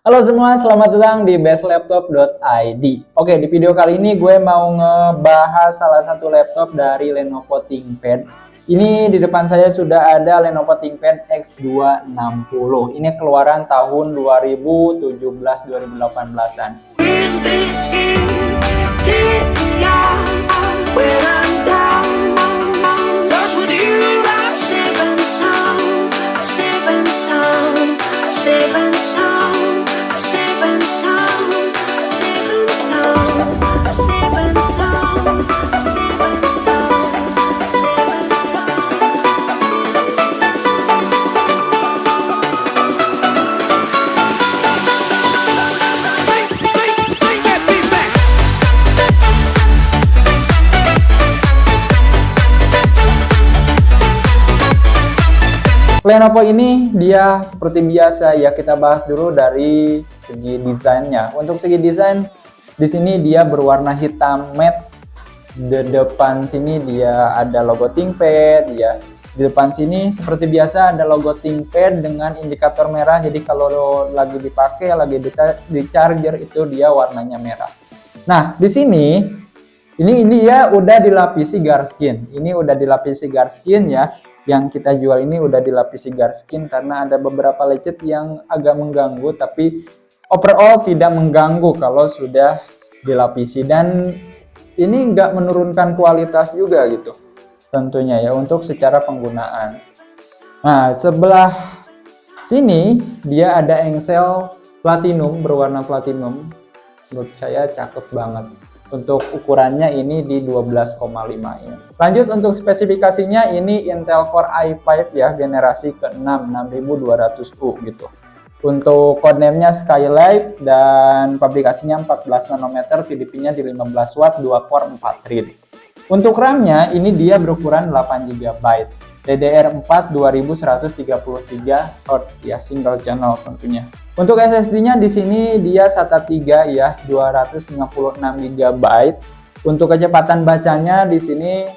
Halo semua, selamat datang di bestlaptop.id. Oke, di video kali ini gue mau ngebahas salah satu laptop dari Lenovo ThinkPad. Ini di depan saya sudah ada Lenovo ThinkPad X260. Ini keluaran tahun 2017-2018an. Lenovo ini dia seperti biasa ya, kita bahas dulu dari segi desainnya. Untuk segi desain di sini dia berwarna hitam matte. Di depan sini dia ada logo ThinkPad ya. Di depan sini seperti biasa ada logo ThinkPad dengan indikator merah. Jadi kalau lagi dipakai, lagi di charger itu dia warnanya merah. Nah, di sini ini dia udah dilapisi garskin. Ini udah dilapisi garskin ya. Yang kita jual ini udah dilapisi garskin karena ada beberapa lecet yang agak mengganggu, tapi overall tidak mengganggu kalau sudah dilapisi, dan ini nggak menurunkan kualitas juga gitu tentunya ya untuk secara penggunaan. Nah, sebelah sini dia ada engsel platinum berwarna platinum. Menurut saya cakep banget. Untuk ukurannya ini di 12,5 inch. Lanjut untuk spesifikasinya, ini Intel Core i5 ya, generasi ke-6 6200U gitu. Untuk codename-nya Skylake dan pabrikasinya 14 nanometer, TDP-nya di 15 watt, 2 core 4 thread. Untuk RAM-nya ini dia berukuran 8 GB. DDR4 2133 Hz ya, single channel tentunya. Untuk SSD-nya di sini dia SATA 3 ya, 256 GB. Untuk kecepatan bacanya di sini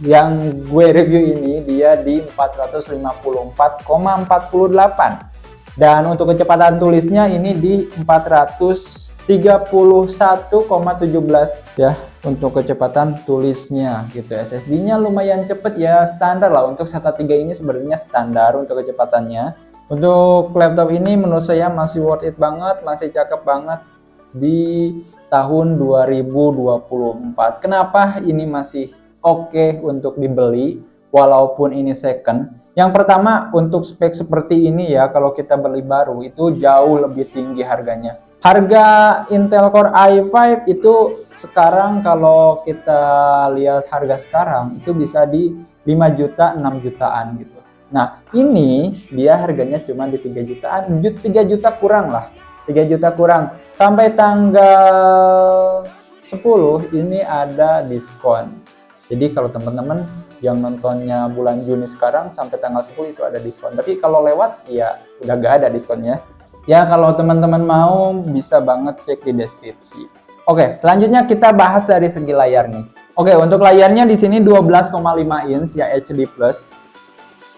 yang gue review ini dia di 454,48. Dan untuk kecepatan tulisnya ini di 431,17 ya untuk kecepatan tulisnya gitu. SSD-nya lumayan cepet ya, standar lah untuk SATA 3 ini, sebenarnya standar untuk kecepatannya. Untuk laptop ini menurut saya masih worth it banget, masih cakep banget di tahun 2024. Kenapa ini masih oke untuk dibeli walaupun ini second? Yang pertama, untuk spek seperti ini ya, kalau kita beli baru itu jauh lebih tinggi harganya. Harga Intel Core i5 itu sekarang kalau kita lihat harga sekarang itu bisa di 5 juta, 6 jutaan gitu. Nah, ini dia harganya cuma di 3 jutaan, 3 juta kurang lah. 3 juta kurang. Sampai tanggal 10 ini ada diskon. Jadi kalau teman-teman yang nontonnya bulan Juni sekarang sampai tanggal 10 itu ada diskon. Tapi kalau lewat ya udah gak ada diskonnya. Ya kalau teman-teman mau bisa banget cek di deskripsi. Oke, selanjutnya kita bahas dari segi layar nih. Oke, untuk layarnya di sini 12,5 inch ya, HD+.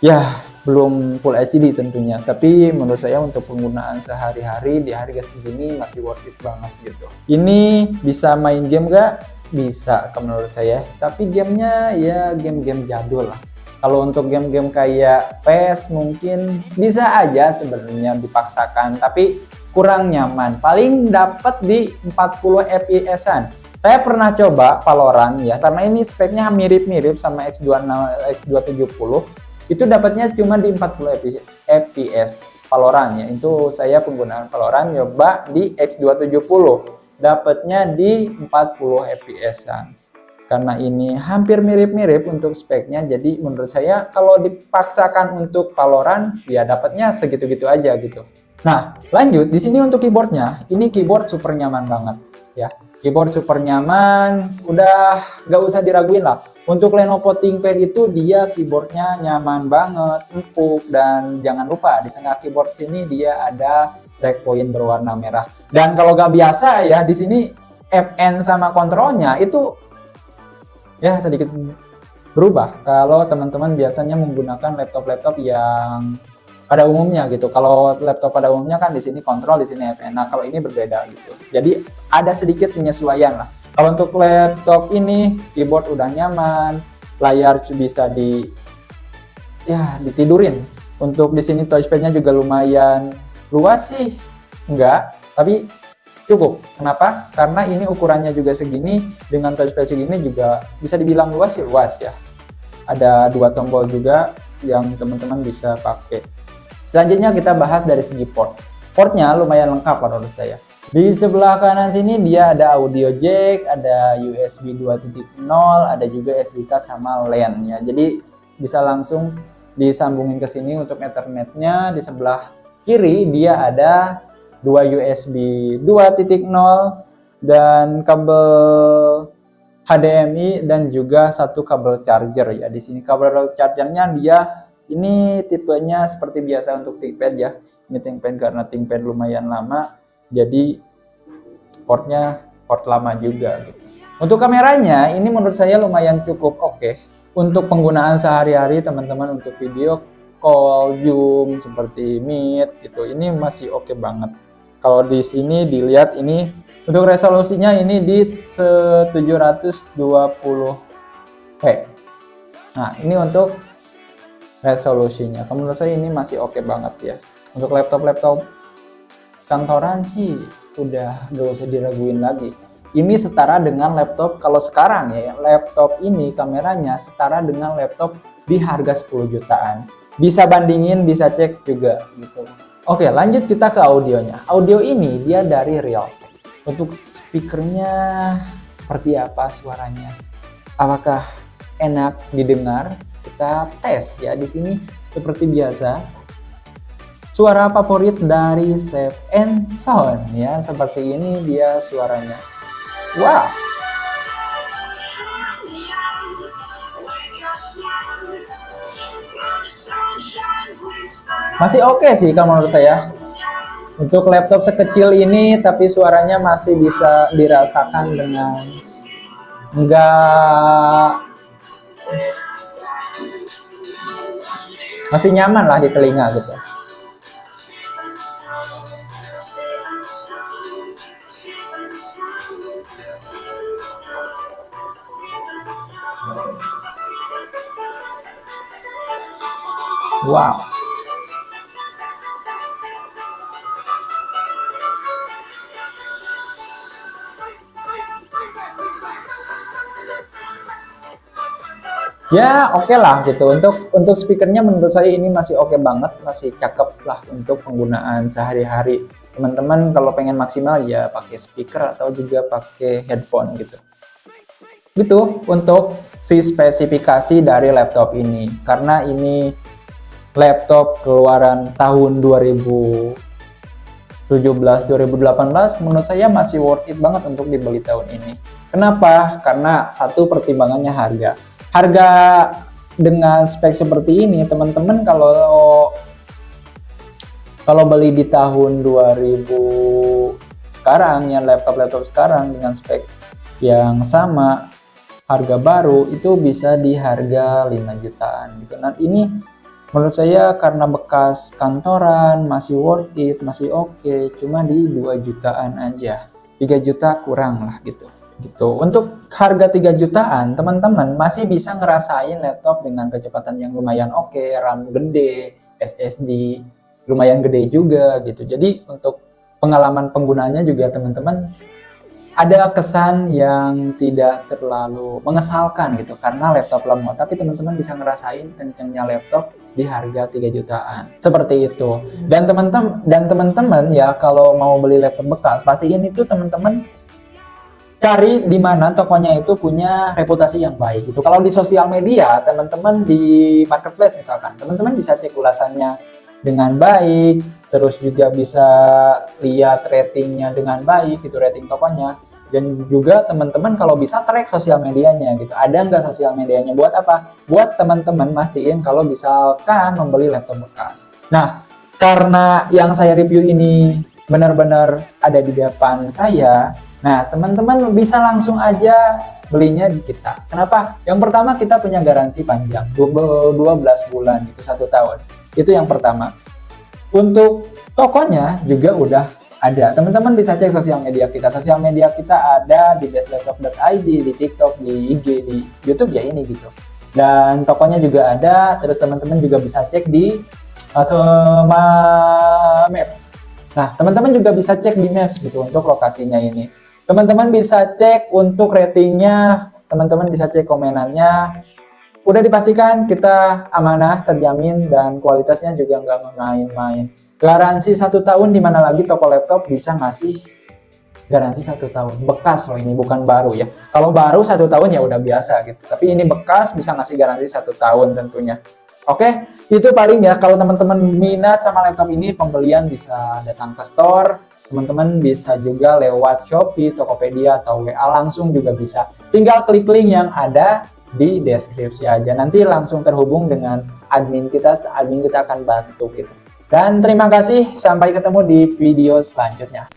Ya, belum Full HD tentunya, tapi menurut saya untuk penggunaan sehari-hari di harga segini masih worth it banget gitu. Ini bisa main game gak? Bisa menurut saya, tapi gamenya ya game-game jadul lah. Kalau untuk game-game kayak PES mungkin bisa aja sebenarnya dipaksakan, tapi kurang nyaman. Paling dapat di 40 fps-an. Saya pernah coba Valorant ya, karena ini speknya mirip-mirip sama X270. Itu dapatnya cuma di 40 fps Valorant ya. Itu saya penggunaan Valorant nyoba di X270, dapatnya di 40 fps-an. Karena ini hampir mirip-mirip untuk speknya, jadi menurut saya kalau dipaksakan untuk Valorant ya dapatnya segitu-gitu aja gitu. Nah, lanjut di sini untuk keyboardnya, ini keyboard super nyaman banget ya. Keyboard super nyaman, udah gak usah diraguin lah. Untuk Lenovo ThinkPad itu dia keyboardnya nyaman banget, empuk, dan jangan lupa di tengah keyboard sini dia ada breakpoint berwarna merah. Dan kalau gak biasa ya, di sini FN sama kontrolnya itu ya sedikit berubah. Kalau teman-teman biasanya menggunakan laptop-laptop yang pada umumnya gitu. Kalau laptop pada umumnya kan di sini kontrol, di sini FN. Nah, kalau ini berbeda gitu. Jadi ada sedikit penyesuaian lah. Kalau untuk laptop ini keyboard udah nyaman, layar bisa ditidurin. Untuk di sini touchpadnya juga lumayan luas sih, enggak, tapi cukup. Kenapa? Karena ini ukurannya juga segini, dengan touchpad segini juga bisa dibilang luas sih, luas ya. Ada 2 tombol juga yang teman-teman bisa pakai. Selanjutnya kita bahas dari segi port. Portnya lumayan lengkap menurut saya. Di sebelah kanan sini dia ada audio jack, ada USB 2.0, ada juga SD card sama LAN ya. Jadi bisa langsung disambungin ke sini untuk Ethernetnya. Di sebelah kiri dia ada 2 USB 2.0 dan kabel HDMI dan juga 1 kabel charger ya. Di sini kabel chargernya dia ini tipenya seperti biasa untuk ThinkPad ya. Ini ThinkPad karena ThinkPad lumayan lama, jadi portnya port lama juga gitu. Untuk kameranya ini menurut saya lumayan cukup oke. Untuk penggunaan sehari-hari teman-teman, untuk video call, Zoom, seperti Meet gitu, ini masih oke banget. Kalau di sini dilihat ini untuk resolusinya ini di 720p. Nah, ini untuk resolusinya. Menurut saya ini masih oke banget ya. Untuk laptop-laptop kantoran sih udah gak usah diraguin lagi. Ini setara dengan laptop, kalau sekarang ya, laptop ini kameranya setara dengan laptop di harga 10 jutaan. Bisa bandingin, bisa cek juga gitu. Oke, lanjut kita ke audionya. Audio ini dia dari Realtek. Untuk speakernya seperti apa suaranya? Apakah enak didengar? Kita tes ya. Di sini seperti biasa suara favorit dari Safe and Sound ya, seperti ini dia suaranya. Wow, masih oke sih kalau menurut saya. Untuk laptop sekecil ini tapi suaranya masih bisa dirasakan dengan masih nyaman lah di telinga gitu. Wow. Ya oke lah gitu. Untuk speakernya menurut saya ini masih oke banget, masih cakep lah untuk penggunaan sehari-hari. Teman-teman kalau pengen maksimal ya pakai speaker atau juga pakai headphone gitu. Gitu untuk si spesifikasi dari laptop ini. Karena ini laptop keluaran tahun 2017-2018, menurut saya masih worth it banget untuk dibeli tahun ini. Kenapa? Karena satu, pertimbangannya harga. Harga dengan spek seperti ini, teman-teman kalau beli di tahun 2000 sekarang, ya laptop sekarang dengan spek yang sama, harga baru itu bisa di harga 5 jutaan gitu. Nah ini menurut saya karena bekas kantoran masih worth it, masih oke, cuma di 2 jutaan aja. 3 juta kurang lah gitu. Untuk harga 3 jutaan, teman-teman masih bisa ngerasain laptop dengan kecepatan yang lumayan oke, RAM gede, SSD lumayan gede juga gitu. Jadi untuk pengalaman penggunaannya juga teman-teman ada kesan yang tidak terlalu mengesalkan gitu karena laptop lemot, tapi teman-teman bisa ngerasain kencengnya laptop di harga 3 jutaan. Seperti itu. Dan teman-teman ya kalau mau beli laptop bekas, pastiin itu teman-teman cari di mana tokonya itu punya reputasi yang baik gitu. Kalau di sosial media, teman-teman di marketplace misalkan, teman-teman bisa cek ulasannya dengan baik, terus juga bisa lihat ratingnya dengan baik gitu, rating tokonya. Dan juga teman-teman kalau bisa track sosial medianya gitu. Ada nggak sosial medianya? Buat apa? Buat teman-teman mastiin kalau misalkan membeli laptop bekas. Nah, karena yang saya review ini benar-benar ada di depan saya, nah, teman-teman bisa langsung aja belinya di kita. Kenapa? Yang pertama kita punya garansi panjang, 12 bulan, itu 1 tahun. Itu yang pertama. Untuk tokonya juga udah ada. Teman-teman bisa cek sosial media kita. Sosial media kita ada di bestlaptop.id, di TikTok, di IG, di YouTube ya ini gitu. Dan tokonya juga ada. Terus teman-teman juga bisa cek di Maps. Nah, teman-teman juga bisa cek di Maps gitu untuk lokasinya ini. Teman-teman bisa cek untuk ratingnya, teman-teman bisa cek komenannya. Udah dipastikan kita amanah, terjamin, dan kualitasnya juga nggak main-main. Garansi 1 tahun, dimana lagi toko laptop bisa ngasih garansi 1 tahun. Bekas loh ini, bukan baru ya. Kalau baru 1 tahun ya udah biasa gitu. Tapi ini bekas, bisa ngasih garansi 1 tahun tentunya. Oke, itu paling ya. Kalau teman-teman minat sama laptop ini, pembelian bisa datang ke store. Teman-teman bisa juga lewat Shopee, Tokopedia, atau WA langsung juga bisa. Tinggal klik link yang ada di deskripsi aja. Nanti langsung terhubung dengan admin kita akan bantu gitu. Dan terima kasih, sampai ketemu di video selanjutnya.